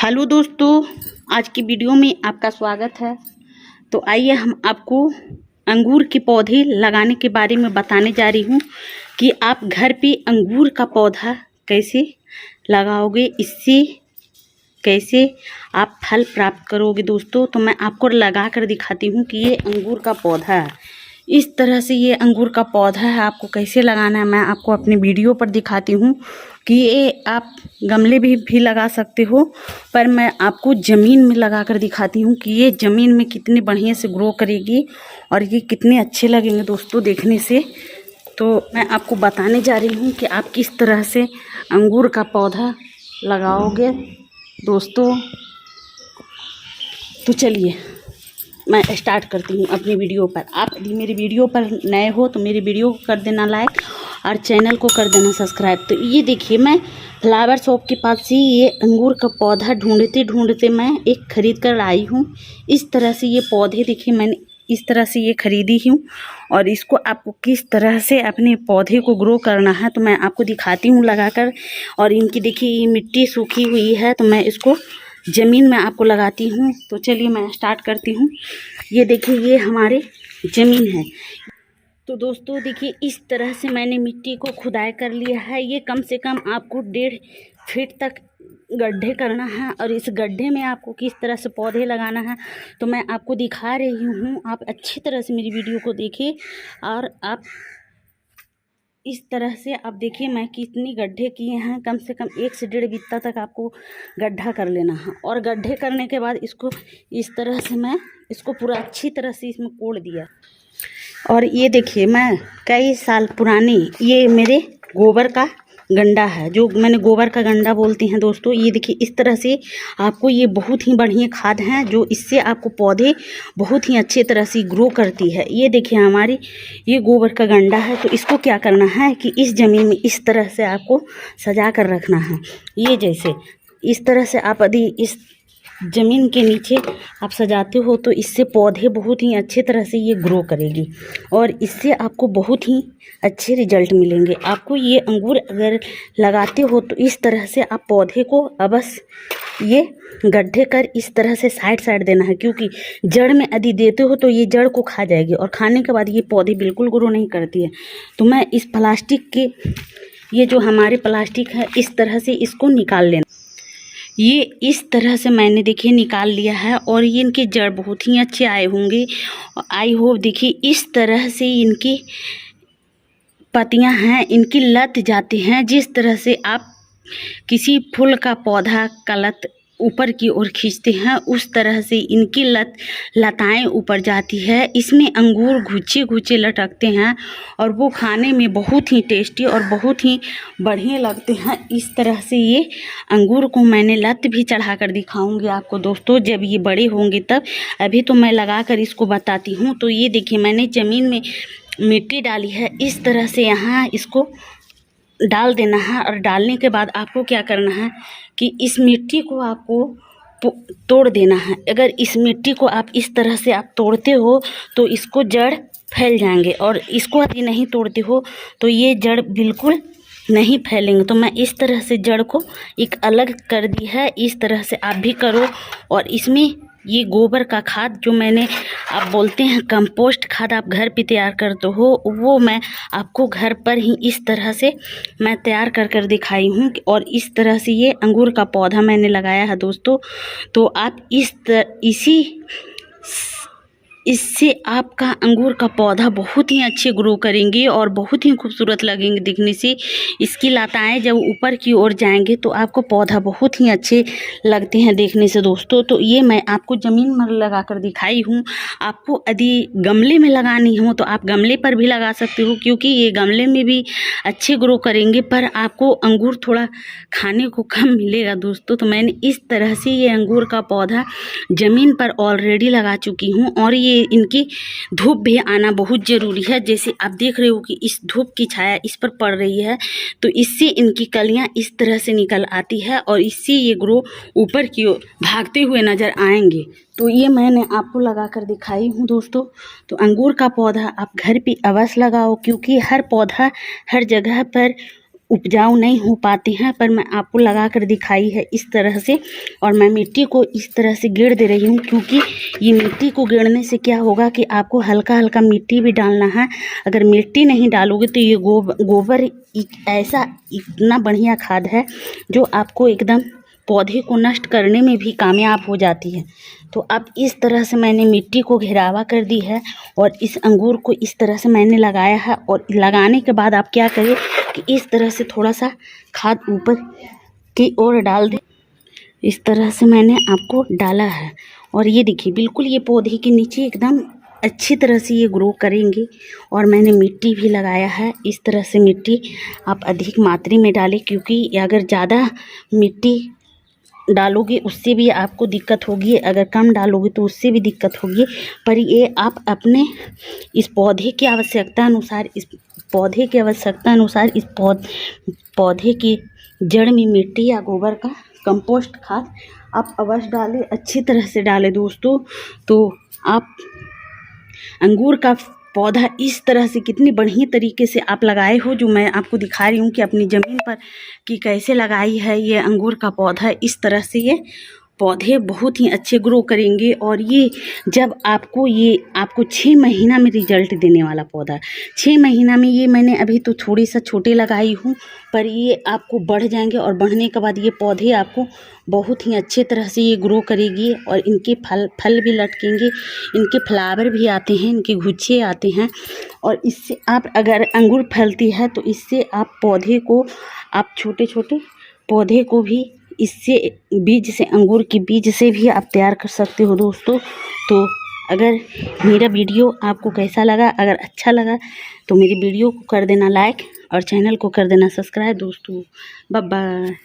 Hello दोस्तों, आज की वीडियो में आपका स्वागत है। तो आइए हम आपको अंगूर के पौधे लगाने के बारे में बताने जा रही हूँ कि आप घर पे अंगूर का पौधा कैसे लगाओगे, इससे कैसे आप फल प्राप्त करोगे। दोस्तों तो मैं आपको लगा कर दिखाती हूँ कि ये अंगूर का पौधा है। इस तरह से ये अंगूर का पौधा है, आपको कैसे लगाना है मैं आपको अपनी वीडियो पर दिखाती हूँ कि ये आप गमले भी लगा सकते हो, पर मैं आपको ज़मीन में लगा कर दिखाती हूँ कि ये ज़मीन में कितनी बढ़िया से ग्रो करेगी और ये कितने अच्छे लगेंगे दोस्तों देखने से। तो मैं आपको बताने जा रही हूँ कि आप किस तरह से अंगूर का पौधा लगाओगे दोस्तों। तो चलिए मैं स्टार्ट करती हूँ अपनी वीडियो पर। आप यदि मेरी वीडियो पर नए हो तो मेरी वीडियो को कर देना लाइक और चैनल को कर देना सब्सक्राइब। तो ये देखिए, मैं फ्लावर शॉप के पास से ये अंगूर का पौधा ढूंढते ढूंढते मैं एक ख़रीद कर आई हूँ। इस तरह से ये पौधे देखिए, मैंने इस तरह से ये ख़रीदी हूँ और इसको आपको किस तरह से अपने पौधे को ग्रो करना है तो मैं आपको दिखाती हूँ लगाकर। और इनकी देखिए ये मिट्टी सूखी हुई है तो मैं इसको ज़मीन में आपको लगाती हूँ। तो चलिए मैं स्टार्ट करती हूँ। ये देखिए ये हमारे ज़मीन है। तो दोस्तों देखिए इस तरह से मैंने मिट्टी को खुदाई कर लिया है। ये कम से कम आपको 1.5 फीट तक गड्ढे करना है और इस गड्ढे में आपको किस तरह से पौधे लगाना है तो मैं आपको दिखा रही हूँ। आप अच्छी तरह से मेरी वीडियो को देखिए और आप इस तरह से आप देखिए मैं कितनी गड्ढे किए हैं। कम से कम 1 से 1.5 बित्ता तक आपको गड्ढा कर लेना है और गड्ढे करने के बाद इसको इस तरह से मैं इसको पूरा अच्छी तरह से इसमें कोड़ दिया। और ये देखिए मैं कई साल पुरानी ये मेरे गोबर का गंडा है, जो मैंने गोबर का गंडा बोलती हैं दोस्तों। ये देखिए इस तरह से आपको ये बहुत ही बढ़िया खाद हैं जो इससे आपको पौधे बहुत ही अच्छी तरह से ग्रो करती है। ये देखिए हमारी ये गोबर का गंडा है। तो इसको क्या करना है कि इस ज़मीन में इस तरह से आपको सजा कर रखना है। ये जैसे इस तरह से आप यदि इस ज़मीन के नीचे आप सजाते हो तो इससे पौधे बहुत ही अच्छे तरह से ये ग्रो करेगी और इससे आपको बहुत ही अच्छे रिजल्ट मिलेंगे। आपको ये अंगूर अगर लगाते हो तो इस तरह से आप पौधे को अवश्य ये गड्ढे कर इस तरह से साइड साइड देना है, क्योंकि जड़ में यदि देते हो तो ये जड़ को खा जाएगी और खाने के बाद ये पौधे बिल्कुल ग्रो नहीं करती है। तो मैं इस प्लास्टिक के ये जो हमारे प्लास्टिक है इस तरह से इसको निकाल लेना। ये इस तरह से मैंने देखिए निकाल लिया है और ये इनके जड़ बहुत ही अच्छे आए होंगे। आई होप देखिए इस तरह से इनकी पत्तियां हैं, इनकी लत जाती हैं। जिस तरह से आप किसी फूल का पौधा का लत ऊपर की ओर खींचते हैं उस तरह से इनकी लताएं ऊपर जाती है। इसमें अंगूर घुचे घुचे लटकते हैं और वो खाने में बहुत ही टेस्टी और बहुत ही बढ़िया लगते हैं। इस तरह से ये अंगूर को मैंने लत भी चढ़ा कर दिखाऊंगी आपको दोस्तों जब ये बड़े होंगे तब। अभी तो मैं लगा कर इसको बताती हूँ। तो ये देखिए मैंने ज़मीन में मिट्टी डाली है, इस तरह से यहाँ इसको डाल देना है और डालने के बाद आपको क्या करना है कि इस मिट्टी को आपको तोड़ देना है। अगर इस मिट्टी को आप इस तरह से आप तोड़ते हो तो इसको जड़ फैल जाएंगे और इसको यदि नहीं तोड़ते हो तो ये जड़ बिल्कुल नहीं फैलेंगे। तो मैं इस तरह से जड़ को एक अलग कर दी है। इस तरह से आप भी करो और इसमें ये गोबर का खाद जो मैंने आप बोलते हैं कंपोस्ट खाद आप घर पे तैयार करते हो वो मैं आपको घर पर ही इस तरह से मैं तैयार कर दिखाई हूँ। और इस तरह से ये अंगूर का पौधा मैंने लगाया है दोस्तों। तो आप इससे आपका अंगूर का पौधा बहुत ही अच्छे ग्रो करेंगे और बहुत ही खूबसूरत लगेंगे दिखने से। इसकी लताएं जब ऊपर की ओर जाएंगे तो आपको पौधा बहुत ही अच्छे लगते हैं देखने से दोस्तों। तो ये मैं आपको ज़मीन में लगा कर दिखाई हूँ। आपको यदि गमले में लगानी हो तो आप गमले पर भी लगा सकते हो, क्योंकि ये गमले में भी अच्छे ग्रो करेंगे, पर आपको अंगूर थोड़ा खाने को कम मिलेगा दोस्तों। तो मैंने इस तरह से ये अंगूर का पौधा ज़मीन पर ऑलरेडी लगा चुकी हूँ और ये इनकी धूप भी आना बहुत ज़रूरी है। जैसे आप देख रहे हो कि इस धूप की छाया इस पर पड़ रही है तो इससे इनकी कलियां इस तरह से निकल आती है और इससे ये ग्रो ऊपर की ओर भागते हुए नज़र आएंगे। तो ये मैंने आपको लगा कर दिखाई हूँ दोस्तों। तो अंगूर का पौधा आप घर पे अवश्य लगाओ, क्योंकि हर पौधा हर जगह पर उपजाऊ नहीं हो पाते हैं, पर मैं आपको लगा कर दिखाई है इस तरह से। और मैं मिट्टी को इस तरह से गेड़ दे रही हूँ, क्योंकि ये मिट्टी को गेड़ने से क्या होगा कि आपको हल्का हल्का मिट्टी भी डालना है। अगर मिट्टी नहीं डालोगे तो ये गोबर ऐसा इतना बढ़िया खाद है जो आपको एकदम पौधे को नष्ट करने में भी कामयाब हो जाती है। तो अब इस तरह से मैंने मिट्टी को घेरावा कर दी है और इस अंगूर को इस तरह से मैंने लगाया है। और लगाने के बाद आप क्या करें कि इस तरह से थोड़ा सा खाद ऊपर की ओर डाल दें। इस तरह से मैंने आपको डाला है और ये देखिए बिल्कुल ये पौधे के नीचे एकदम अच्छी तरह से ये ग्रो करेंगे। और मैंने मिट्टी भी लगाया है। इस तरह से मिट्टी आप अधिक मात्रा में डालें, क्योंकि अगर ज़्यादा मिट्टी डालोगे उससे भी आपको दिक्कत होगी, अगर कम डालोगे तो उससे भी दिक्कत होगी। पर ये आप अपने इस पौधे की आवश्यकता अनुसार इस पौधे की जड़ में मिट्टी या गोबर का कंपोस्ट खाद आप अवश्य डालें, अच्छी तरह से डालें दोस्तों। तो आप अंगूर का पौधा इस तरह से कितनी बढ़िया तरीके से आप लगाए हो, जो मैं आपको दिखा रही हूँ कि अपनी ज़मीन पर कि कैसे लगाई है ये अंगूर का पौधा। इस तरह से ये पौधे बहुत ही अच्छे ग्रो करेंगे। और ये जब आपको 6 महीना में रिजल्ट देने वाला पौधा, 6 महीना में ये मैंने अभी तो थोड़ी सा छोटे लगाई हूँ, पर ये आपको बढ़ जाएंगे और बढ़ने के बाद ये पौधे आपको बहुत ही अच्छे तरह से ये ग्रो करेगी। और इनके फल भी लटकेंगे, इनके फ्लावर भी आते हैं, इनके गुच्छे आते हैं। और इससे आप अगर अंगूर फलती है तो इससे आप पौधे को आप छोटे छोटे पौधे को भी इससे बीज से अंगूर के बीज से भी आप तैयार कर सकते हो दोस्तों। तो अगर मेरा वीडियो आपको कैसा लगा, अगर अच्छा लगा तो मेरी वीडियो को कर देना लाइक और चैनल को कर देना सब्सक्राइब दोस्तों। Bye bye.